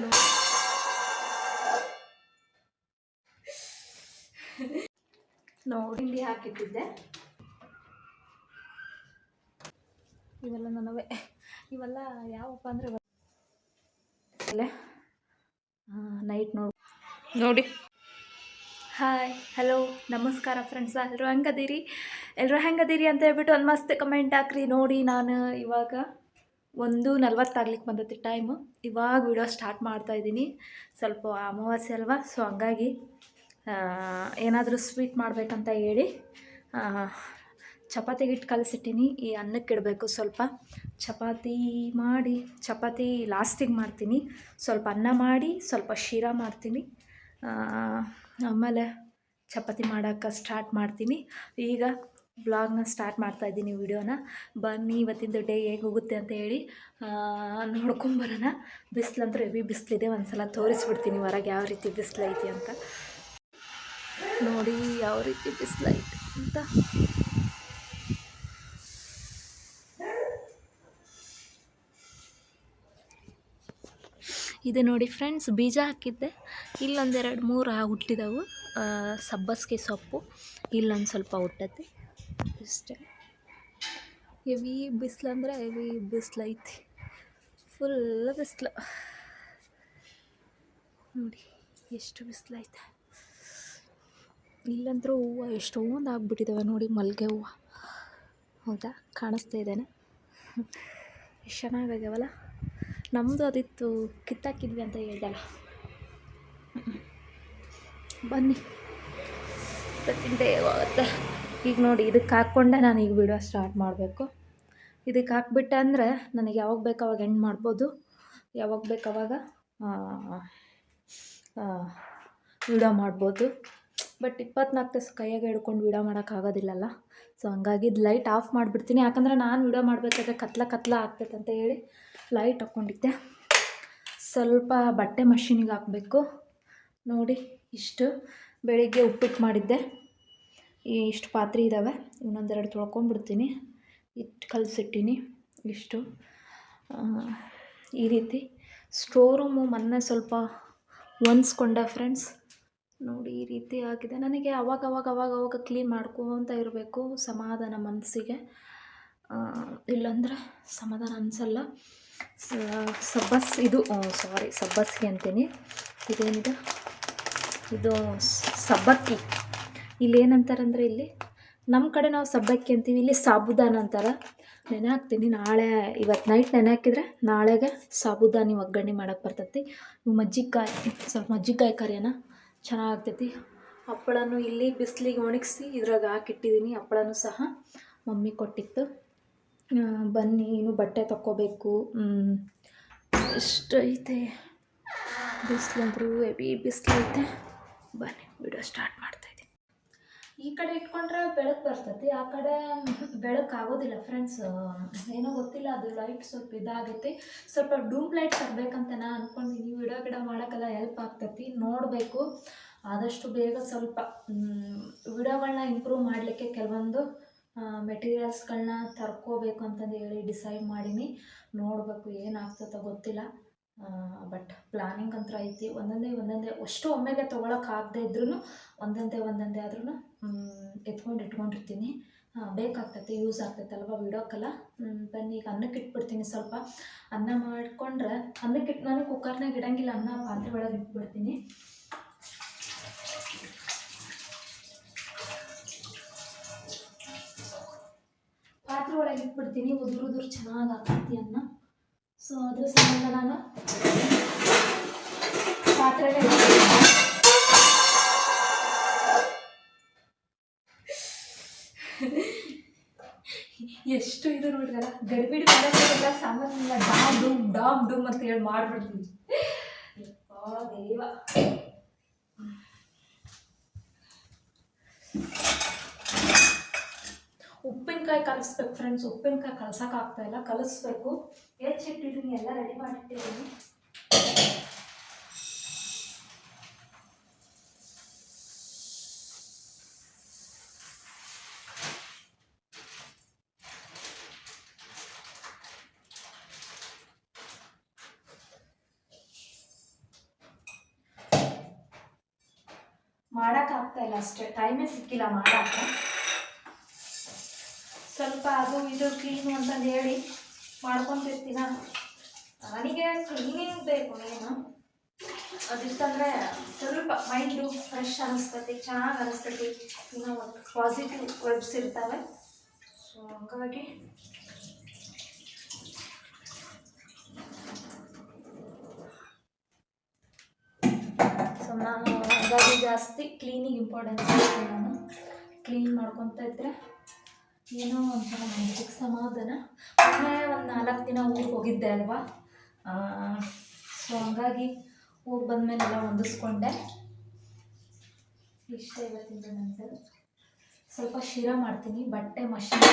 ನೋಡಿ ಹಿಂಡಿ ಹಾಕಿಟ್ಟಿದ್ದೆ. ಇವೆಲ್ಲ ನನವೇ. ಇವೆಲ್ಲ ಯಾವಪ್ಪ ಅಂದರೆ ನೈಟ್ ನೋಡಿ. ಹಾಯ್, ಹಲೋ, ನಮಸ್ಕಾರ ಫ್ರೆಂಡ್ಸ. ಎಲ್ಲರೂ ಹೆಂಗದೀರಿ ಅಂತ ಹೇಳ್ಬಿಟ್ಟು ಒಂದು ಮಸ್ತ್ ಕಮೆಂಟ್ ಹಾಕ್ರಿ. ನೋಡಿ, ನಾನು ಇವಾಗ 1:40 ಆಗ್ಲಿಕ್ಕೆ ಬಂದೈತಿ ಟೈಮು. ಇವಾಗ ವಿಡಿಯೋ ಸ್ಟಾರ್ಟ್ ಮಾಡ್ತಾಯಿದ್ದೀನಿ. ಸ್ವಲ್ಪ ಅಮಾವಾಸ್ಯೆ ಅಲ್ವಾ, ಸೊ ಹಂಗಾಗಿ ಏನಾದರೂ ಸ್ವೀಟ್ ಮಾಡಬೇಕಂತ ಹೇಳಿ ಚಪಾತಿಗೆ ಹಿಟ್ಟು ಕಲಸಿಟ್ಟಿನಿ. ಈ ಅನ್ನಕ್ಕೆ ಇಡಬೇಕು. ಸ್ವಲ್ಪ ಚಪಾತಿ ಲಾಸ್ಟಿಗೆ ಮಾಡ್ತೀನಿ. ಸ್ವಲ್ಪ ಅನ್ನ ಮಾಡಿ ಸ್ವಲ್ಪ ಶೀರಾ ಮಾಡ್ತೀನಿ. ಆಮೇಲೆ ಚಪಾತಿ ಮಾಡೋಕ್ಕೆ ಸ್ಟಾರ್ಟ್ ಮಾಡ್ತೀನಿ. ಈಗ ಬ್ಲಾಗ್ನ ಸ್ಟಾರ್ಟ್ ಮಾಡ್ತಾಯಿದ್ದೀನಿ, ವಿಡಿಯೋನ. ಬನ್ನಿ ಇವತ್ತಿಂದು ಡೇ ಹೇಗೆ ಹೋಗುತ್ತೆ ಅಂತ ಹೇಳಿ ನೋಡ್ಕೊಂಬರೋಣ. ಬಿಸಿಲಂತೂ ಹೆವಿ ಬಿಸಿಲಿದೆ. ಒಂದು ಸಲ ತೋರಿಸ್ಬಿಡ್ತೀನಿ ಹೊರಗೆ ಯಾವ ರೀತಿ ಬಿಸಿಲೈತಿ ಅಂತ. ನೋಡಿ ಯಾವ ರೀತಿ ಬಿಸಿಲೈತಿ ಅಂತ. ಇದು ನೋಡಿ ಫ್ರೆಂಡ್ಸ್, ಬೀಜ ಹಾಕಿದ್ದೆ. ಇಲ್ಲೊಂದು 2-3 ಹುಟ್ಟಿದವು. ಸಬ್ಬಸಿಗೆ ಸೊಪ್ಪು ಇಲ್ಲೊಂದು ಸ್ವಲ್ಪ ಹುಟ್ಟೈತಿ ಇಷ್ಟೇ. ಹೆವಿ ಬಿಸಿಲು ಅಂದರೆ ಹೆವಿ ಬಿಸಿಲೈತಿ. ಫುಲ್ ಬಿಸಿಲು ನೋಡಿ ಎಷ್ಟು ಬಿಸಿಲೈತೆ. ಇಲ್ಲಂತರೂ ಹೂವು ಎಷ್ಟೊಂದು ಆಗ್ಬಿಟ್ಟಿದ್ದಾವೆ ನೋಡಿ. ಮಲ್ಲಿಗೆ ಹೂವು ಹೌದಾ, ಕಾಣಿಸ್ತಾ ಇದ್ದೇನೆ. ಎಷ್ಟು ಚೆನ್ನಾಗಾಗ್ಯಾವಲ್ಲ. ನಮ್ಮದು ಅದಿತ್ತು, ಕಿತ್ತಾಕಿದ್ವಿ ಅಂತ ಹೇಳ್ದಲ್ಲ. ಬನ್ನಿ ಡೇ ಆಗುತ್ತೆ. ಈಗ ನೋಡಿ, ಇದಕ್ಕೆ ಹಾಕ್ಕೊಂಡೆ ನಾನು ಈಗ ವಿಡಿಯೋ ಸ್ಟಾರ್ಟ್ ಮಾಡಬೇಕು. ಇದಕ್ಕೆ ಹಾಕ್ಬಿಟ್ಟೆ ಅಂದರೆ ನನಗೆ ಯಾವಾಗ ಬೇಕು ಅವಾಗ ಎಂಡ್ ಮಾಡ್ಬೋದು, ಯಾವಾಗ ಬೇಕು ಅವಾಗ ವಿಡಿಯೋ ಮಾಡ್ಬೋದು. ಬಟ್ 24 ತಾಸು ಕೈಯಾಗೆ ಹಿಡ್ಕೊಂಡು ವಿಡಿಯೋ ಮಾಡೋಕ್ಕಾಗೋದಿಲ್ಲಲ್ಲ. ಸೊ ಹಂಗಾಗಿ ಲೈಟ್ ಆಫ್ ಮಾಡಿಬಿಡ್ತೀನಿ. ಯಾಕಂದರೆ ನಾನು ವಿಡಿಯೋ ಮಾಡಬೇಕಾದ್ರೆ ಕತ್ಲ ಆಗ್ತೈತೆ ಅಂತ ಹೇಳಿ ಲೈಟ್ ಹಾಕ್ಕೊಂಡಿದ್ದೆ. ಸ್ವಲ್ಪ ಬಟ್ಟೆ ಮಷೀನಿಗೆ ಹಾಕಬೇಕು. ನೋಡಿ ಇಷ್ಟು ಬೆಳಿಗ್ಗೆ ಉಪ್ಪಿಟ್ಟು ಮಾಡಿದ್ದೆ. ಇಷ್ಟು ಪಾತ್ರೆ ಇದ್ದಾವೆ, ಇನ್ನೊಂದೆರಡು ತೊಳ್ಕೊಂಬಿಡ್ತೀನಿ. ಇಟ್ಟು ಕಲಸಿಟ್ಟಿನಿ ಇಷ್ಟು. ಈ ರೀತಿ ಸ್ಟೋರ್ ರೂಮು ಮೊನ್ನೆ ಸ್ವಲ್ಪ ಒನ್ಸ್ಕೊಂಡೆ ಫ್ರೆಂಡ್ಸ್. ನೋಡಿ ಈ ರೀತಿ ಆಗಿದೆ. ನನಗೆ ಅವಾಗ ಕ್ಲೀನ್ ಮಾಡ್ಕೊತ ಇರಬೇಕು, ಸಮಾಧಾನ ಮನಸ್ಸಿಗೆ. ಇಲ್ಲಾಂದರೆ ಸಮಾಧಾನ ಅನಿಸಲ್ಲ. ಸಬ್ಬಸಿಗೆ ಅಂತೀನಿ. ಇದೇನಿದೆ, ಇದು ಸಬ್ಬಕ್ಕಿ. ಇಲ್ಲಿ ಏನಂತಾರಂದರೆ, ಇಲ್ಲಿ ನಮ್ಮ ಕಡೆ ನಾವು ಸಬ್ಬಕ್ಕಿ ಅಂತೀವಿ, ಇಲ್ಲಿ ಸಾಬುದಾನ ಅಂತಾರೆ. ನೆನೆ ಹಾಕ್ತೀನಿ. ಇವತ್ತು ನೈಟ್ ನೆನೆ ಹಾಕಿದರೆ ನಾಳೆಗೆ ಸಾಬುದಾನಿ ಒಗ್ಗರಣೆ ಮಾಡೋಕ್ಕೆ ಬರ್ತೈತಿ. ಸ್ವಲ್ಪ ಮಜ್ಜಿಕಾಯಿ ಕರಿಯೋಣ, ಚೆನ್ನಾಗ್ತೈತಿ. ಹಪ್ಪಳನೂ ಇಲ್ಲಿ ಬಿಸಿಲಿಗೆ ಒಣಗಿಸಿ ಇದ್ರಾಗ ಹಾಕಿಟ್ಟಿದ್ದೀನಿ. ಹಪ್ಪಳನೂ ಸಹ ಮಮ್ಮಿ ಕೊಟ್ಟಿತ್ತು. ಬನ್ನಿ, ಇನ್ನು ಬಟ್ಟೆ ತಕ್ಕೋಬೇಕು. ಎಷ್ಟೈತೆ ಬಿಸಿಲಂದ್ರೂ ಹೆವಿ ಬಿಸಿಲೈತೆ. ಬನ್ನಿ ವಿಡಿಯೋ ಸ್ಟಾರ್ಟ್ ಮಾಡ್ತಾಯಿದ್ದೀನಿ. ಈ ಕಡೆ ಇಟ್ಕೊಂಡ್ರೆ ಬೆಳಕು ಬರ್ತೈತಿ, ಆ ಕಡೆ ಬೆಳಕು ಆಗೋದಿಲ್ಲ ಫ್ರೆಂಡ್ಸ್. ಏನೋ ಗೊತ್ತಿಲ್ಲ, ಅದು ಲೈಟ್ ಸ್ವಲ್ಪ ಇದಾಗೈತಿ. ಸ್ವಲ್ಪ ಡೂಮ್ ಲೈಟ್ ತರಬೇಕಂತ ನಾನು ಅಂದ್ಕೊಂಡಿದ್ದೀನಿ. ವಿಡಿಯೋ ಮಾಡೋಕ್ಕೆಲ್ಲ ಹೆಲ್ಪ್ ಆಗ್ತೈತಿ. ನೋಡಬೇಕು ಆದಷ್ಟು ಬೇಗ ಸ್ವಲ್ಪ ವಿಡಿಯೋಗಳನ್ನ ಇಂಪ್ರೂವ್ ಮಾಡಲಿಕ್ಕೆ ಕೆಲವೊಂದು ಮೆಟೀರಿಯಲ್ಸ್ಗಳನ್ನ ತರ್ಕೋಬೇಕು ಅಂತಂದು ಹೇಳಿ ಡಿಸೈಡ್ ಮಾಡೀನಿ. ನೋಡಬೇಕು ಏನಾಗ್ತದೋ ಗೊತ್ತಿಲ್ಲ. ಬಟ್ ಪ್ಲ್ಯಾನಿಂಗ್ ಅಂತೂ ಐತಿ. ಒಂದೊಂದೇ ಅಷ್ಟು ಒಮ್ಮೆಗೆ ತೊಗೊಳಕ್ಕಾಗದೇ ಇದ್ರೂ ಒಂದೊಂದೇ ಆದ್ರೂ ಇಟ್ಕೊಂಡಿರ್ತೀನಿ. ಬೇಕಾಗ್ತೈತಿ, ಯೂಸ್ ಆಗ್ತೈತಲ್ವ ವಿಡಿಯೋಕ್ಕೆಲ್ಲ. ಬನ್ನಿ ಈಗ ಅನ್ನಕ್ಕೆ ಇಟ್ಬಿಡ್ತೀನಿ. ಸ್ವಲ್ಪ ಅನ್ನ ಮಾಡಿಕೊಂಡ್ರೆ ನಾನು ಕುಕ್ಕರ್ನಾಗ ಇಡಂಗಿಲ್ಲ, ಅನ್ನ ಪಾತ್ರೆ ಒಳಗೆ ಇಟ್ಬಿಡ್ತೀನಿ. ಪಾತ್ರೆ ಒಳಗೆ ಇಟ್ಬಿಡ್ತೀನಿ. ಉದುರು ಚೆನ್ನಾಗಿ ಆಗ್ತೈತಿ ಅನ್ನ. ಸೊ ಅದ್ರ ಸಂಬಂಧ ನಾನು ಪಾತ್ರೆಗೆ ಎಷ್ಟು ಇದು ನೋಡಿದಲ್ಲ, ಗಡಿಬಿಡಿ ಮಾಡೋಕ್ಕೆಲ್ಲ ಸಾಮಾನ್ಯ ಡಾಮ್ ಡೂಮ್ ಅಂತ ಹೇಳಿ ಮಾಡ್ಬಿಡ್ತೀನಿ. ದೇವ, ಉಪ್ಪಿನಕಾಯಿ ಕಲಿಸ್ಬೇಕು ಫ್ರೆಂಡ್ಸ್. ಉಪ್ಪಿನಕಾಯಿ ಕಲ್ಸೋಕ್ಕಾಗ್ತಾಯಿಲ್ಲ, ಕಲಿಸ್ಬೇಕು. ಹೆಚ್ಚಿಟ್ಟಿದ್ದೀನಿ, ಎಲ್ಲ ರೆಡಿ ಮಾಡಿಟ್ಟಿದ್ದೀನಿ. ಅಷ್ಟೇ, ಟೈಮೇ ಸಿಕ್ಕಿಲ್ಲ ಮಾಡೋಕ್ಕೆ. ಸ್ವಲ್ಪ ಅದು ಇದು ಕ್ಲೀನು ಅಂತಂದು ಹೇಳಿ ಮಾಡ್ಕೊತಿರ್ತೀನ. ನನಗೆ ಕ್ಲೀನಿಂಗ್ ಬೇಕು ಏನು, ಅದಿತ್ತಂದರೆ ಸ್ವಲ್ಪ ಮೈಂಡು ಫ್ರೆಶ್ ಅನ್ನಿಸ್ತೈತಿ, ಚೆನ್ನಾಗಿ ಅನ್ನಿಸ್ತೈತಿ, ಇನ್ನೂ ಒಂದು ಪಾಸಿಟಿವ್ ವೈಬ್ಸ್ ಇರ್ತವೆ. ಸೊ ಹಂಗಾಗಿ ನಾನು ಹಾಗಾಗಿ ಜಾಸ್ತಿ ಕ್ಲೀನಿಗೆ ಇಂಪಾರ್ಟೆನ್ಸ್ ಕೊಡ್ತೀನಿ. ನಾನು ಕ್ಲೀನ್ ಮಾಡ್ಕೊತ ಇದ್ದರೆ ಏನೋ ಒಂಥರ ಮನಸ್ಸಿಗೆ ಸಮಾಧಾನ. ಮೊನ್ನೆ ಒಂದು 4 ದಿನ ಊರಿಗೆ ಹೋಗಿದ್ದೆ ಅಲ್ವಾ, ಸೊ ಹಂಗಾಗಿ ಹೋಗಿ ಬಂದಮೇಲೆಲ್ಲ ಹೊಂದಿಸ್ಕೊಂಡೆ. ಇಷ್ಟ ಇವತ್ತಿಂದ ನಂತರ ಸ್ವಲ್ಪ ಶಿರಾ ಮಾಡ್ತೀನಿ, ಬಟ್ಟೆ ಮಷಿನ್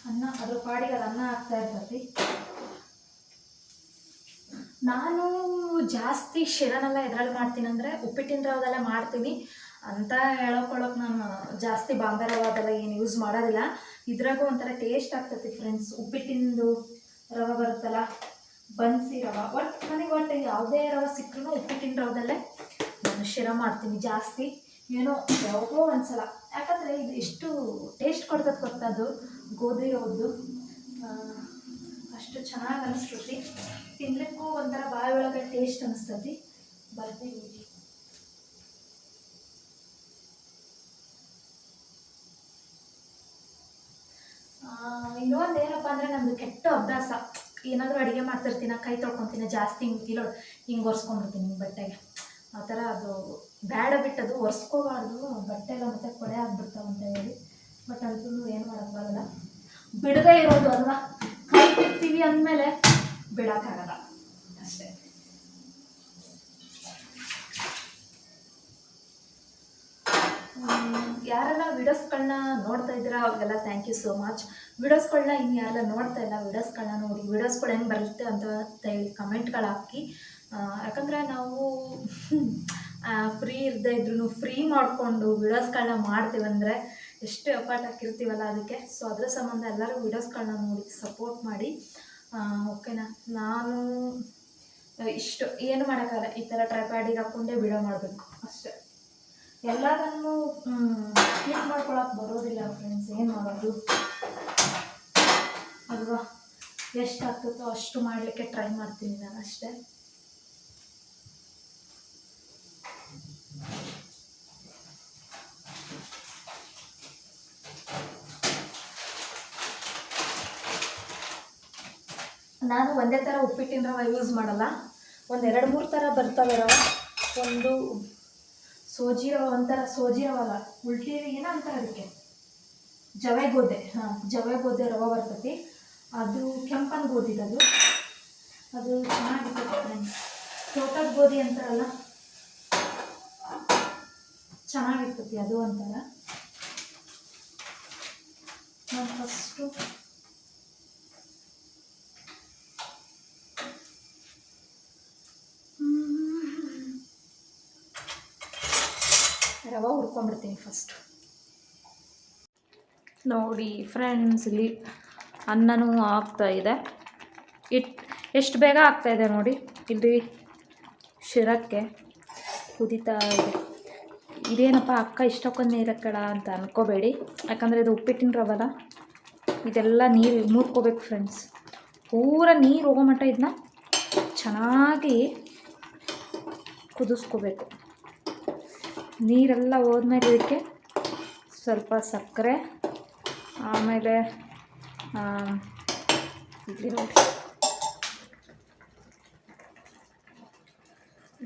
ಅನ್ನ ಅದ್ರ ಪಾಡಿಗೆ ಅದು ಅನ್ನ ಆಗ್ತಾ ಇರ್ತೈತಿ. ನಾನು ಜಾಸ್ತಿ ಶಿರಾನೆಲ್ಲ ಎದ್ರಲ್ಲಿ ಮಾಡ್ತೀನಿ ಅಂದರೆ ಉಪ್ಪಿಟ್ಟಿನ ರವದೆಲ್ಲ ಮಾಡ್ತೀನಿ ಅಂತ ಹೇಳ್ಕೊಳಕ್ಕೆ ನಾನು ಜಾಸ್ತಿ ಬಾಂಬೆ ರವೆ ಅದೆಲ್ಲ ಏನು ಯೂಸ್ ಮಾಡೋದಿಲ್ಲ. ಇದ್ರಾಗೂ ಒಂಥರ ಟೇಸ್ಟ್ ಆಗ್ತೈತಿ ಫ್ರೆಂಡ್ಸ್. ಉಪ್ಪಿಟ್ಟಿಂದು ರವೆ ಬರುತ್ತಲ್ಲ, ಬನ್ಸಿ ರವೆ, ಒಟ್ಟು ಯಾವುದೇ ರವೆ ಸಿಕ್ಕರೂ ಉಪ್ಪಿಟ್ಟಿನ ರವದಲ್ಲೇ ನಾನು ಶಿರಾ ಮಾಡ್ತೀನಿ ಜಾಸ್ತಿ. ಏನೋ ಯಾವಾಗೋ ಒಂದ್ಸಲ, ಯಾಕಂದರೆ ಇದು ಎಷ್ಟು ಟೇಸ್ಟ್ ಕೊಡ್ತದೆ ಗೊತ್ತದು ಗೋಧಿ ರವದ್ದು. ಅಷ್ಟು ಚೆನ್ನಾಗಿ ಅನಿಸ್ತೈತಿ, ತಿನ್ಲಿಕ್ಕೂ ಒಂಥರ ಬಾಯಿ ಒಳಗೆ ಟೇಸ್ಟ್ ಅನಿಸ್ತೈತಿ. ಬರ್ತೀವಿ ಇನ್ನೊಂದು ಏನಪ್ಪ ಅಂದರೆ ನಮ್ಮದು ಕೆಟ್ಟ ಅಭ್ಯಾಸ, ಏನಾದರೂ ಅಡುಗೆ ಮಾಡ್ತಿರ್ತೀನಿ, ಕೈ ತೊಳ್ಕೊತೀನಿ ಜಾಸ್ತಿ, ಹಿಂಗೆ ಒರೆಸ್ಕೊಂಡ್ಬಿಡ್ತೀನಿ ಬಟ್ಟೆಗೆ. ಆ ಥರ ಅದು ಬೇಡ ಬಿಟ್ಟದು, ಒರೆಸ್ಕೋಬಾರ್ದು ಬಟ್ಟೆ ಎಲ್ಲ ಮತ್ತೆ ಕೊಳೆ ಆಗ್ಬಿಡ್ತಾವೆ ಅಂತ ಹೇಳಿ. ಬಟ್ ಅದೂ ಏನು ಮಾಡೋಕ್ಕೆ ಬರೋಲ್ಲ, ಬಿಡದೇ ಇರೋದು ಅಲ್ವಾ, ಕೈ ಬಿಡ್ತೀವಿ ಅಂದಮೇಲೆ ಬಿಡೋಕ್ಕಾಗಲ್ಲ ಅಷ್ಟೇ. ಯಾರೆಲ್ಲ ವೀಡಿಯೋಸ್ಗಳನ್ನ ನೋಡ್ತಾ ಇದ್ದೀರಾ ಅವ್ರಿಗೆಲ್ಲ ಥ್ಯಾಂಕ್ ಯು ಸೋ ಮಚ್. ವೀಡಿಯೋಸ್ಗಳನ್ನ ಇನ್ನು ಯಾರೆಲ್ಲ ನೋಡ್ತಾ ಇಲ್ಲ, ವೀಡಿಯೋಸ್ಗಳನ್ನ ನೋಡಿ ವೀಡಿಯೋಸ್ಗಳು ಹೆಂಗೆ ಬರುತ್ತೆ ಅಂತ ಹೇಳಿ ಕಮೆಂಟ್ಗಳು ಹಾಕಿ. ಯಾಕಂದರೆ ನಾವು ಫ್ರೀ ಇರದೇ ಇದ್ರೂ ಫ್ರೀ ಮಾಡಿಕೊಂಡು ವೀಡಿಯೋಸ್ಗಳನ್ನ ಮಾಡ್ತೀವಂದರೆ ಎಷ್ಟು ಎಫರ್ಟ್ ಹಾಕಿರ್ತೀವಲ್ಲ ಅದಕ್ಕೆ. ಸೊ ಅದರ ಸಂಬಂಧ ಎಲ್ಲರೂ ವೀಡಿಯೋಸ್ಗಳನ್ನ ನೋಡಿ ಸಪೋರ್ಟ್ ಮಾಡಿ, ಓಕೆನಾ. ನಾನು ಇಷ್ಟು ಏನು ಮಾಡೋಕ್ಕಾಗಲ್ಲ, ಈ ಥರ ಟ್ರೈಪ್ಯಾಡಿಗೆ ಹಾಕ್ಕೊಂಡೇ ವೀಡಿಯೋ ಮಾಡಬೇಕು ಅಷ್ಟೇ. ಎಲ್ಲದನ್ನು ಕ್ಲಿಕ್ ಮಾಡ್ಕೊಳಕ್ಕೆ ಬರೋದಿಲ್ಲ ಫ್ರೆಂಡ್ಸ್, ಏನು ಮಾಡೋದು ಅಲ್ವಾ. ಎಷ್ಟು ಆಗ್ತದೋ ಅಷ್ಟು ಮಾಡಲಿಕ್ಕೆ ಟ್ರೈ ಮಾಡ್ತೀನಿ ನಾನು ಅಷ್ಟೇ. ನಾನು ಒಂದೇ ಥರ ಉಪ್ಪಿಟ್ಟಿನ ರವೆ ಯೂಸ್ ಮಾಡಲ್ಲ, ಒಂದು 2-3 ಥರ ಬರ್ತವೆ ರವೆ. ಒಂದು ಸೋಜಿ ರವೆ, ಒಂಥರ ಸೋಜಿ ರವೆ ಅಲ್ಲ, ಉಲ್ಟಿ ಏನೋ ಅಂತಾರೆ ಅದಕ್ಕೆ, ಜವೆ ಗೋಧಿ. ಜವೆ ಗೋಧಿ ರವೆ ಬರ್ತೈತಿ, ಅದು ಕೆಂಪನ ಗೋಧಿದದು, ಅದು ಚೆನ್ನಾಗಿರ್ತೈತಿ ಫ್ರೆಂಡ್ಸ್. ತೋಟದ ಗೋಧಿ ಅಂತಾರಲ್ಲ, ಚೆನ್ನಾಗಿರ್ತೈತಿ ಅದು ಒಂಥರ. ನಾನು ಫಸ್ಟು ರವೆ ಹುರ್ಕೊಂಡ್ಬಿಡ್ತೀನಿ ಫಸ್ಟು. ನೋಡಿ ಫ್ರೆಂಡ್ಸ್, ಇಲ್ಲಿ ಅನ್ನನೂ ಆಗ್ತಾಯಿದೆ, ಎಷ್ಟು ಬೇಗ ಆಗ್ತಾಯಿದೆ ನೋಡಿ. ಇಲ್ಲಿ ಶಿರಕ್ಕೆ ಕುದೀತಾ ಇದೆ. ಇದೇನಪ್ಪ ಅಕ್ಕ ಇಷ್ಟಕ್ಕೊಂದು ನೀರಕ್ಕಡ ಅಂತ ಅಂದ್ಕೋಬೇಡಿ, ಯಾಕಂದರೆ ಇದು ಉಪ್ಪಿಟ್ಟಿನ ರವಲ್ಲ, ಇದೆಲ್ಲ ನೀರು ಮೂರ್ಕೋಬೇಕು ಫ್ರೆಂಡ್ಸ್. ಪೂರ ನೀರು ಹೋಗೋ ಮಟ್ಟ ಇದನ್ನ ಚೆನ್ನಾಗಿ ಕುದಿಸ್ಕೋಬೇಕು. ನೀರೆಲ್ಲ ಹೋದ್ಮೇಲೆ ಇದಕ್ಕೆ ಸ್ವಲ್ಪ ಸಕ್ಕರೆ, ಆಮೇಲೆ ಇಲ್ಲಿ ನೋಡಿ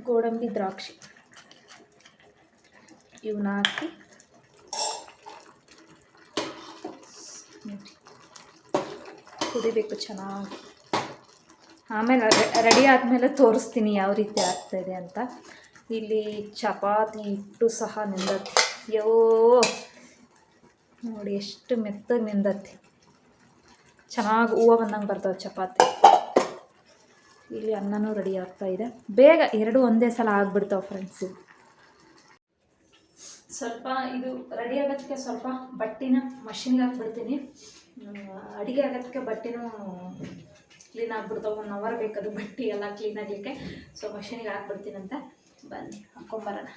ಗೋಡಂಬಿ, ದ್ರಾಕ್ಷಿ ಇವನ್ನ ಹಾಕಿ ಕುದಿಬೇಕು ಚೆನ್ನಾಗಿ. ಆಮೇಲೆ ರೆಡಿ ಆದಮೇಲೆ ತೋರಿಸ್ತೀನಿ ಯಾವ ರೀತಿ ಆಗ್ತಾಯಿದೆ ಅಂತ. ಇಲ್ಲಿ ಚಪಾತಿ ಹಿಟ್ಟು ಸಹ ನೆಂದತಿ, ಯೋ ನೋಡಿ ಎಷ್ಟು ಮೆತ್ತಗೆ ನೆಂದತಿ, ಚೆನ್ನಾಗಿ ಹೂವು ಬಂದಂಗೆ ಬರ್ತವೆ ಚಪಾತಿ. ಇಲ್ಲಿ ಅನ್ನನೂ ರೆಡಿ ಆಗ್ತಾಯಿದೆ, ಬೇಗ ಎರಡು ಒಂದೇ ಸಲ ಆಗಿಬಿಡ್ತಾವೆ ಫ್ರೆಂಡ್ಸು. ಸ್ವಲ್ಪ ಇದು ರೆಡಿ ಆಗೋದಕ್ಕೆ ಸ್ವಲ್ಪ ಬಟ್ಟೆನ ಮಷಿನ್ಗೆ ಹಾಕ್ಬಿಡ್ತೀನಿ. ಅಡುಗೆ ಆಗೋದಕ್ಕೆ ಬಟ್ಟೆನೂ ಕ್ಲೀನ್ ಆಗಿಬಿಡ್ತಾವೆ. 1 ಅವರ್ ಬೇಕದು ಬಟ್ಟೆ ಎಲ್ಲ ಕ್ಲೀನ್ ಆಗಲಿಕ್ಕೆ. ಸೊ ಮಷೀನಿಗೆ ಹಾಕ್ಬಿಡ್ತೀನಂತ. ಬನ್ನಿ ಹಾಕ್ಕೊಂಬರೋಣ.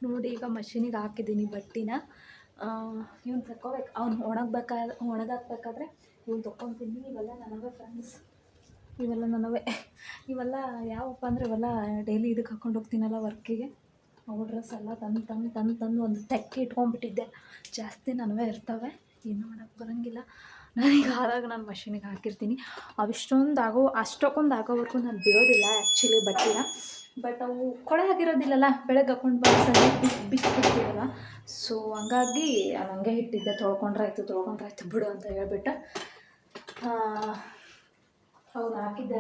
ನೋಡಿ ಈಗ ಮಷೀನಿಗೆ ಹಾಕಿದ್ದೀನಿ ಬಟ್ಟೆನ. ಇವ್ನು ತಗೋಬೇಕು, ಅವ್ನು ಒಣಗಾಕ್ಬೇಕಾದ್ರೆ ಇವ್ನು ತೊಗೊತೀನಿ. ಇವೆಲ್ಲ ನನವೇ ಫ್ರೆಂಡ್ಸ್, ಇವೆಲ್ಲ ನನವೇ. ಇವೆಲ್ಲ ಯಾವಪ್ಪ ಅಂದರೆ ಇವೆಲ್ಲ ಡೈಲಿ ಇದಕ್ಕೆ ಹಾಕ್ಕೊಂಡು ಹೋಗ್ತೀನಲ್ಲ ವರ್ಕಿಗೆ. ಅವು ಡ್ರೆಸ್ ಎಲ್ಲ ತಂದು ಒಂದು ತೆಕ್ಕೆ ಇಟ್ಕೊಂಡ್ಬಿಟ್ಟಿದ್ದೆ. ಜಾಸ್ತಿ ನನವೇ ಇರ್ತವೆ, ಏನು ಮಾಡೋಕ್ಕೆ ಬರೋಂಗಿಲ್ಲ. ನನಗೆ ಆದಾಗ ನಾನು ಮಷೀನಿಗೆ ಹಾಕಿರ್ತೀನಿ. ಅಷ್ಟೊಂದು ಆಗೋವರೆಗೂ ನಾನು ಬಿಡೋದಿಲ್ಲ ಆ್ಯಕ್ಚುಲಿ ಬಟ್ಟೆನ. ಬಟ್ ಅವು ಕೊಳೆ ಆಗಿರೋದಿಲ್ಲಲ್ಲ, ಬೆಳಗ್ಗೆ ಹಾಕ್ಕೊಂಡು ಬಂದು ಬಿಚ್ಚಿಬಿಡ್ತೀವಲ್ಲ. ಸೊ ಹಂಗಾಗಿ ಅದು ಹಂಗೆ ಇಟ್ಟಿದ್ದೆ. ತೊಳ್ಕೊಂಡ್ರಾಯ್ತು ಬಿಡು ಅಂತ ಹೇಳ್ಬಿಟ್ಟು ಹೌದು ಹಾಕಿದ್ದೆ.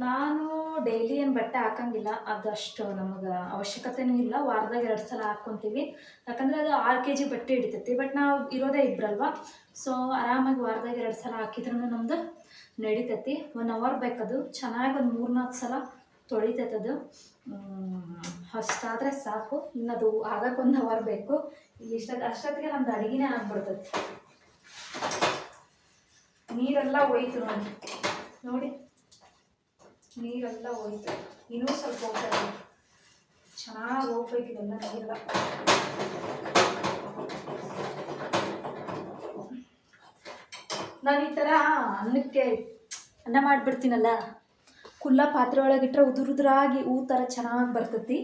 ನಾನು ಡೈಲಿ ಏನು ಬಟ್ಟೆ ಹಾಕೋಂಗಿಲ್ಲ, ಅದಷ್ಟು ನಮಗೆ ಅವಶ್ಯಕತೆಯೂ ಇಲ್ಲ. ವಾರದಾಗ 2 ಸಲ ಹಾಕ್ಕೊತೀವಿ, ಯಾಕಂದರೆ ಅದು 6 kg ಬಟ್ಟೆ ಹಿಡಿತೈತಿ. ಬಟ್ ನಾವು ಇರೋದೇ ಇಬ್ಬರಲ್ವ, ಸೊ ಆರಾಮಾಗಿ ವಾರದಾಗ 2 ಸಲ ಹಾಕಿದ್ರೂ ನಮ್ಮದು ನಡಿತೈತಿ. 1 ಅವರ್ ಬೇಕದು ಚೆನ್ನಾಗಿ. ಒಂದು 3-4 ಸಲ ತೊಳಿತೈತದು. ಅಷ್ಟಾದರೆ ಸಾಕು. ಇನ್ನದು ಆಗಕ್ಕೆ 1 ಅವರ್ ಬೇಕು. ಅಷ್ಟೊತ್ತಿಗೆ ನಮ್ದು ಅಡುಗೆನೇ ಆಗ್ಬಿಡ್ತೈತಿ. ನೀರೆಲ್ಲ ಹೋಯ್ತು ನೋಡಿ, ನೀರೆಲ್ಲ ಹೋಯ್ತು. ಇನ್ನೂ ಸ್ವಲ್ಪ ಹೋಗ್ತದೆ, ಚೆನ್ನಾಗಿ ಹೋಗ್ಬೇಕಿದೆಲ್ಲ ನೀರೆಲ್ಲ. ನಾನು ಈ ಥರ ಅನ್ನಕ್ಕೆ ಅನ್ನ ಮಾಡಿಬಿಡ್ತೀನಲ್ಲ, ಕುಲ್ಲ ಪಾತ್ರೆ ಒಳಗಿಟ್ರೆ ಉದುರಾಗಿ ಥರ ಚೆನ್ನಾಗಿ ಬರ್ತೈತಿ.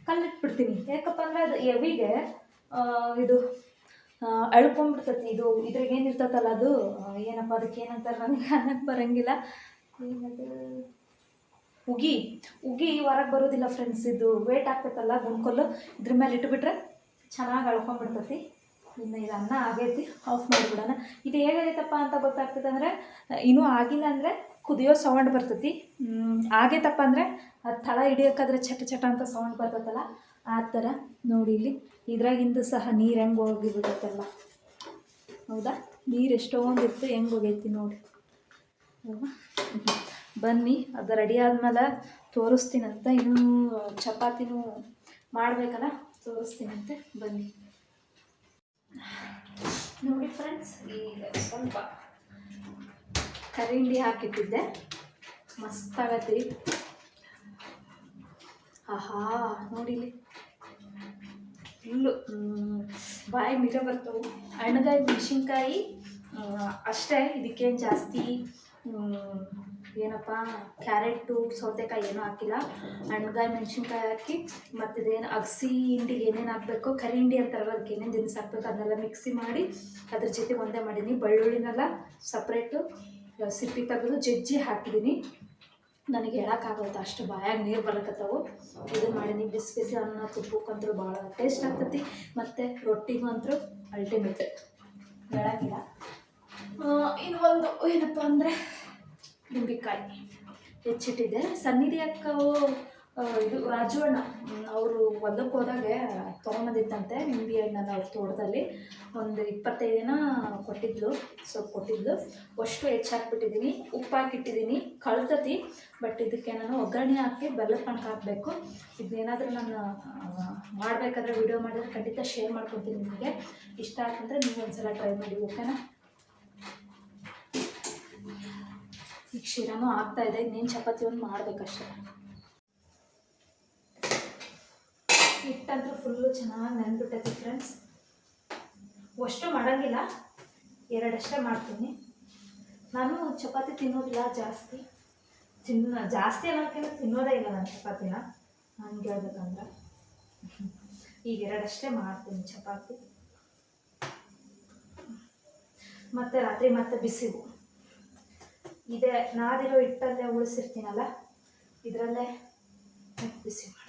ಕಲ್ಲಿಟ್ಬಿಡ್ತೀನಿ, ಯಾಕಪ್ಪ ಅಂದರೆ ಅದು ಎವಿಗೆ ಇದು ಅಳ್ಕೊಂಬಿಡ್ತೈತಿ. ಇದ್ರಾಗ ಏನಿರ್ತೈತಲ್ಲ ಅದು ಏನಪ್ಪ ಅದಕ್ಕೆ ಏನಂತಾರೆ, ನನಗೆ ಅನ್ನಕ್ಕೆ ಬರೋಂಗಿಲ್ಲ. ಏನದು ಉಗಿ ಹೊರಗೆ ಬರೋದಿಲ್ಲ ಫ್ರೆಂಡ್ಸ್. ಇದು ವೇಟ್ ಆಗ್ತೈತಲ್ಲ ಗುಂಡ್ಕೊಲ್ಲು, ಇದ್ರ ಮೇಲೆ ಇಟ್ಬಿಟ್ರೆ ಚೆನ್ನಾಗಿ ಅಳ್ಕೊಂಬಿಡ್ತೈತಿ. ಇನ್ನು ಇದು ಅನ್ನ ಆಗೈತಿ, ಆಫ್ ಮಾಡಿಬಿಡೋಣ. ಇದು ಹೇಗಾಗೈತಪ್ಪ ಅಂತ ಗೊತ್ತಾಗ್ತದೆ ಅಂದರೆ, ಇನ್ನೂ ಆಗಿಲ್ಲ ಅಂದರೆ ಕುದಿಯೋ ಸೌಂಡ್ ಬರ್ತೈತಿ. ಆಗೈತಪ್ಪ ಅಂದರೆ ಅದು ತಳ ಹಿಡಿಯೋಕ್ಕಾದ್ರೆ ಚಟ ಅಂತ ಸೌಂಡ್ ಬರ್ತೈತಲ್ಲ, ಆ ಥರ. ನೋಡಿ ಇಲ್ಲಿ ಇದ್ರಾಗಿಂದು ಸಹ ನೀರು ಹೆಂಗೆ ಹೋಗಿಬಿಡುತ್ತಲ್ಲ, ಹೌದಾ? ನೀರು ಎಷ್ಟೊಂದಿತ್ತು, ಹೆಂಗೆ ಹೋಗೈತಿ ನೋಡಿ. ಹೌದಾ? ಬನ್ನಿ, ಅದು ರೆಡಿ ಆದಮೇಲೆ ತೋರಿಸ್ತೀನಂತೆ. ಇನ್ನೂ ಚಪಾತಿನೂ ಮಾಡಬೇಕಲ್ಲ, ತೋರಿಸ್ತೀನಂತೆ. ಬನ್ನಿ ನೋಡಿ ಫ್ರೆಂಡ್ಸ್, ಈಗ ಸ್ವಲ್ಪ ಕರಿಂಡಿ ಹಾಕಿಟ್ಟಿದ್ದೆ, ಮಸ್ತಾಗತ್ತೀವಿ. ಆಹಾ ನೋಡಿಲಿ, ಫುಲ್ಲು ಬಾಯಿ ನೀರೇ ಬರ್ತವೆ. ಹಣ್ಣುಗಾಯಿ ಮೆಣಸಿನ್ಕಾಯಿ ಅಷ್ಟೇ, ಇದಕ್ಕೇನು ಜಾಸ್ತಿ ಏನಪ್ಪ ಕ್ಯಾರೆಟು ಸೌತೆಕಾಯಿ ಏನೂ ಹಾಕಿಲ್ಲ. ಹಣ್ಣುಗಾಯಿ ಮೆಣಸಿನ್ಕಾಯಿ ಹಾಕಿ, ಮತ್ತು ಇದೇನು ಅಗಸಿ ಹಿಂಡಿಗೆ ಏನೇನು ಹಾಕಬೇಕು, ಕರಿ ಹಿಂಡಿ ಅಂತಾರಲ್ಲ, ಅದಕ್ಕೆ ಏನೇನು ದಿನಸಿ ಹಾಕ್ಬೇಕು ಅದನ್ನೆಲ್ಲ ಮಿಕ್ಸಿ ಮಾಡಿ ಅದ್ರ ಜೊತೆಗೆ ಒಂದೇ ಮಾಡೀನಿ. ಬೆಳ್ಳುಳ್ಳಿನೆಲ್ಲ ಸಪ್ರೇಟು ಸಿಪ್ಪಿ ತೆಗೆದು ಜಜ್ಜಿ ಹಾಕಿದ್ದೀನಿ. ನನಗೆ ಹೇಳೋಕ್ಕಾಗತ್ತೆ, ಅಷ್ಟು ಬಾಯಾಗಿ ನೀರು ಬರಕತ್ತವು. ಇದನ್ನು ಮಾಡೀನಿ. ಬಿಸಿ ಬಿಸಿ ಅನ್ನ ತುಪ್ಪಕ್ಕಂತೂ ಭಾಳ ಟೇಸ್ಟ್ ಆಗ್ತೈತಿ, ಮತ್ತು ರೊಟ್ಟಿಗೂ ಅಂತೂ ಅಲ್ಟಿಮೇಟ್, ಹೇಳೋಕ್ಕಿಲ್ಲ. ಇನ್ನು ಒಂದು ಏನಪ್ಪ ಅಂದರೆ ನಿಂಬೆಕಾಯಿ ಹೆಚ್ಚಿಟ್ಟಿದ್ದೆ. ಸನ್ನಿಧಿ ಅಕ್ಕವು ಇದು ರಾಜು ಅಣ್ಣ ಅವರು ಹೊಲಕ್ಕೆ ಹೋದಾಗೆ ತೊಗೊಂಬಂದಿತ್ತಂತೆ ನಿಂಬೆ ಹಣ್ಣನ್ನು ಅವ್ರ ತೋಟದಲ್ಲಿ ಒಂದು 25 ದಿನ ಕೊಟ್ಟಿದ್ಲು, ಸೊಪ್ಪು ಕೊಟ್ಟಿದ್ಲು. ಅಷ್ಟು ಹೆಚ್ಚಾಕ್ಬಿಟ್ಟಿದ್ದೀನಿ, ಉಪ್ಪು ಹಾಕಿಟ್ಟಿದ್ದೀನಿ, ಕಳ್ತತಿ. ಬಟ್ ಇದಕ್ಕೆ ನಾನು ಒಗ್ಗರಣೆ ಹಾಕಿ ಬೆಲ್ಲದ ಪಾನಕ ಹಾಕಬೇಕು. ಇದನ್ನೇನಾದರೂ ನಾನು ಮಾಡಬೇಕಾದ್ರೆ ವಿಡಿಯೋ ಮಾಡಿದ್ರೆ ಖಂಡಿತ ಶೇರ್ ಮಾಡ್ಕೊತೀನಿ ನಿಮಗೆ. ಇಷ್ಟ ಆಗ್ತಂದ್ರೆ ನೀವು ಒಂದ್ಸಲ ಟ್ರೈ ಮಾಡಿ, ಓಕೆನಾ? ಈಗ ಶಿರಾನೂ ಆಗ್ತಾಯಿದೆ, ಇನ್ನೇನು ಚಪಾತಿ ಒಂದು ಮಾಡಬೇಕಷ್ಟೇ. ಹಿಟ್ಟಂತೂ ಫುಲ್ಲು ಚೆನ್ನಾಗಿ ನೆನ್ಬಿಟ್ಟೈತಿ ಫ್ರೆಂಡ್ಸ್. ಅಷ್ಟು ಮಾಡೋಂಗಿಲ್ಲ, 2 ಅಷ್ಟೇ ಮಾಡ್ತೀನಿ. ನಾನು ಚಪಾತಿ ತಿನ್ನೋದಿಲ್ಲ ಜಾಸ್ತಿ, ಜಾಸ್ತಿ ಅನ್ನೋಕ್ಕಿಂತ ತಿನ್ನೋದೇ ಇಲ್ಲ ನಾನು ಚಪಾತಿನ, ಹಂಗೆ ಹೇಳ್ಬೇಕಂದ್ರೆ. ಈಗ 2 ಅಷ್ಟೇ ಮಾಡ್ತೀನಿ ಚಪಾತಿ. ಮತ್ತು ರಾತ್ರಿ ಮತ್ತೆ ಬಿಸಿವು ಇದೆ, ನಾದಿರೋ ಹಿಟ್ಟಲ್ಲೇ ಉಳಿಸಿರ್ತೀನಲ್ಲ, ಇದರಲ್ಲೇ ಬಿಸಿ ಮಾಡ್ತೀನಿ.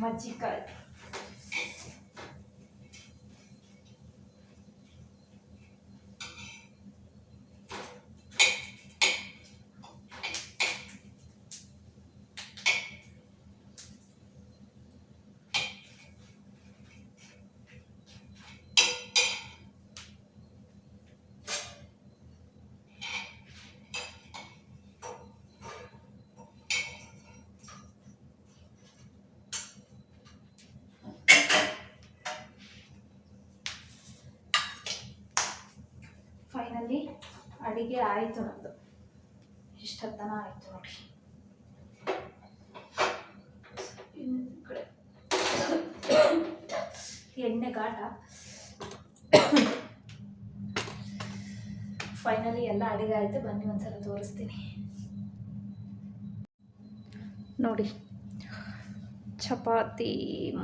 ಮಜ್ಜಿಕಾಯಿ. ಫೈನಲಿ ಅಡಿಗೆ ಆಯಿತು ನಮ್ಮದು. ಇಷ್ಟೊತ್ತನ ಆಯಿತು ನೋಡಿ. ಕಡೆ ಎಣ್ಣೆ ಘಾಟ. ಫೈನಲಿ ಎಲ್ಲ ಅಡಿಗೆ ಆಯಿತು. ಬನ್ನಿ ಒಂದ್ಸಲ ತೋರಿಸ್ತೀನಿ ನೋಡಿ. ಚಪಾತಿ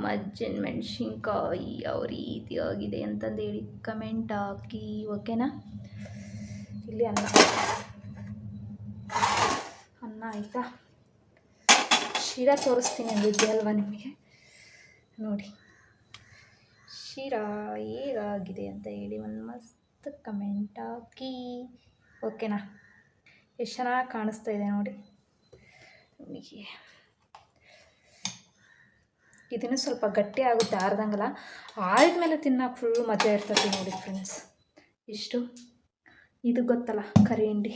ಮಜ್ಜಿನ ಮೆಣಸಿನ್ಕಾಯಿ ಯಾವ ರೀತಿಯಾಗಿದೆ ಅಂತಂದೇಳಿ ಕಮೆಂಟ್ ಹಾಕಿ, ಓಕೆನಾ. ಇಲ್ಲಿ ಅನ್ನ ಆಯಿತಾ. ಶಿರಾ ತೋರಿಸ್ತೀನಿ ಅಂದಿದ್ದೆ ಅಲ್ವಾ ನಿಮಗೆ, ನೋಡಿ ಶಿರಾ ಹೇಗಾಗಿದೆ ಅಂತ ಹೇಳಿ ಒಂದು ಮಸ್ತ್ ಕಮೆಂಟ್ ಹಾಕಿ, ಓಕೆನಾ. ಎಷ್ಟು ಚೆನ್ನಾಗಿ ಕಾಣಿಸ್ತಾ ಇದೆ ನೋಡಿ. ಇದನ್ನು ಸ್ವಲ್ಪ ಗಟ್ಟಿ ಆಗುತ್ತೆ, ಆರ್ದಂಗಲ್ಲ. ಆರಿದ್ಮೇಲೆ ತಿನ್ನೋಕೆ ಫುಲ್ಲು ಮಜಾ ಇರ್ತದೆ ನೋಡಿ ಫ್ರೆಂಡ್ಸ್. ಇಷ್ಟು ಇದು ಗೊತ್ತಲ್ಲ, ಕರಿ ಹಿಂಡಿ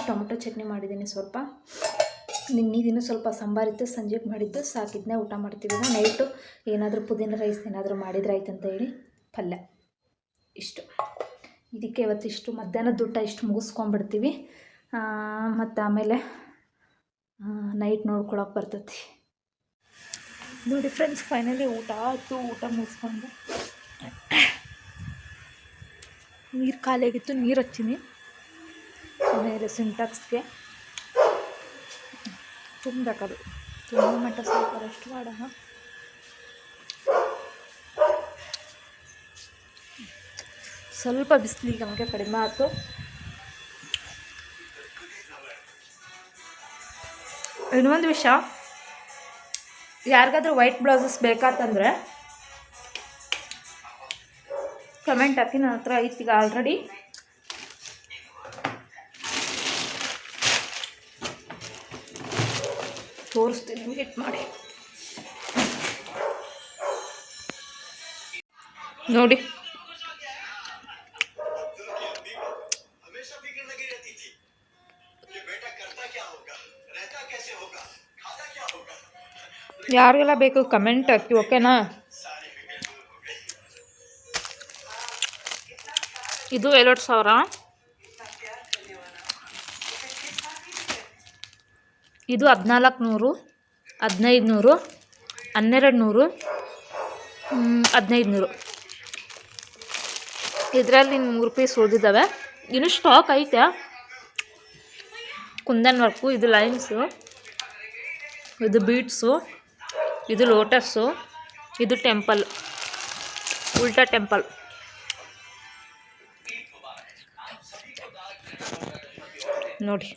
ಟೊಮೊಟೊ ಚಟ್ನಿ ಮಾಡಿದ್ದೀನಿ ಸ್ವಲ್ಪ. ನಿನ್ನಿದಿನ್ನು ಸ್ವಲ್ಪ ಸಾಂಬಾರಿತ್ತು, ಸಂಜೆಗೆ ಮಾಡಿದ್ದು ಸಾಕಿದ್ನೇ ಊಟ ಮಾಡ್ತೀವಿ. ನೈಟು ಏನಾದರೂ ಪುದೀನ ರೈಸ್ ಏನಾದರೂ ಮಾಡಿದ್ರೆ ಆಯ್ತು ಅಂತ ಹೇಳಿ ಪಲ್ಯ. ಇಷ್ಟು ಇದಕ್ಕೆ ಇವತ್ತು ಇಷ್ಟು ಮಧ್ಯಾಹ್ನದ ಊಟ ಇಷ್ಟು ಮುಗಿಸ್ಕೊಂಡ್ಬಿಡ್ತೀವಿ. ಮತ್ತು ಆಮೇಲೆ ನೈಟ್ ನೋಡ್ಕೊಳಕ್ಕೆ ಬರ್ತೈತಿ ನೋಡಿ ಫ್ರೆಂಡ್ಸ್. ಫೈನಲಿ ಊಟ ಆಯಿತು. ಊಟ ಮುಗಿಸ್ಕೊಂಡು ನೀರು ಖಾಲಿಯಾಗಿತ್ತು, ನೀರು ಹಚ್ಚಿನಿ. ಆಮೇಲೆ ಸಿಂಟಾಕ್ಸ್ಗೆ ತುಂಬಬೇಕದು, ತುಂಬ ಮಟ್ಟ ಸ್ವಲ್ಪ ರೆಸ್ಟ್ ಮಾಡೋಣ. ಸ್ವಲ್ಪ ಬಿಸಿಲಿಗೆ ನಮಗೆ ಕಡಿಮೆ ಆಯಿತು. ಇನ್ನೊಂದು ವಿಷಯ, ಯಾರಿಗಾದ್ರೂ ವೈಟ್ ಬ್ಲೌಸಸ್ ಬೇಕಾತಂದರೆ ಕಮೆಂಟ್ ಹಾಕಿ. ನನ್ನ ಹತ್ರ ಐತಿ ಈಗ ಆಲ್ರೆಡಿ. ತೋರಿಸ್ತೀನಿ, ವೇಟ್ ಮಾಡಿ ನೋಡಿ. ಯಾರಿಗೆಲ್ಲ ಬೇಕು ಕಮೆಂಟ್ ಹಾಕಿ, ಓಕೆನಾ. ಇದು 2,000, ಇದು 1,400, 1,500, 1,200, 1,500. ಇದರಲ್ಲಿ 100 ಪೀಸ್ ಉಳಿದಿದ್ದಾವೆ. ಇನ್ನು ಸ್ಟಾಕ್ ಐತೆ. ಕುಂದನ್ ವರ್ಕು, ಇದು ಲೈನ್ಸು, ಇದು ಬೀಡ್ಸು, ಇದು ಲೋಟಸ್ಸು, ಇದು ಟೆಂಪಲ್, ಉಲ್ಟಾ ಟೆಂಪಲ್. ನೋಡಿ